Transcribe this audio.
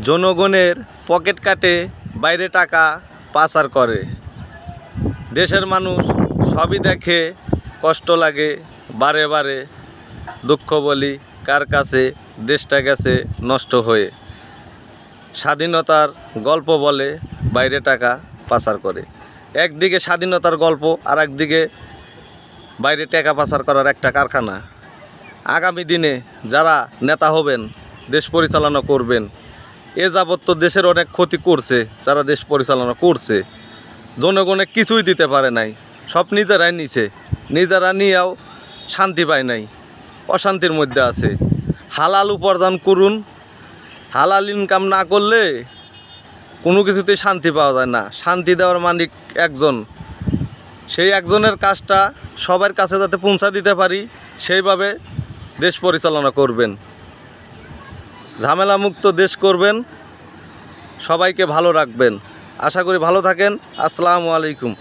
জনগণের পকেট কাটে, বাইরে টাকা পাচার করে। দেশের মানুষ সবই দেখে, কষ্ট লাগে, বারে বারে দুঃখ বলি কার কাছে, দেশটা গেছে নষ্ট হয়ে। স্বাধীনতার গল্প বলে, বাইরে টাকা পাচার করে। একদিকে স্বাধীনতার গল্প, আর একদিকে বাইরে টাকা পাচার করার একটা কারখানা। আগামী দিনে যারা নেতা হবেন, দেশ পরিচালনা করবেন, এ যাবৎ তো দেশের অনেক ক্ষতি করছে। যারা দেশ পরিচালনা করছে, জনগণে কিছুই দিতে পারে নাই, সব নিজেরাই নিছে। নিজেরা নিয়েও শান্তি পায় নাই, অশান্তির মধ্যে আছে। হালাল উপার্জন করুন, হালাল ইনকাম না করলে কোনো কিছুতেই শান্তি পাওয়া যায় না। শান্তি দেওয়ার মালিক একজন, সেই একজনের কাজটা সবার কাছে যাতে পৌঁছা দিতে পারি, সেইভাবে দেশ পরিচালনা করবেন। ঝামেলামুক্ত দেশ করবেন, সবাইকে ভালো রাখবেন। আশা করি ভালো থাকেন। আসসালামু আলাইকুম।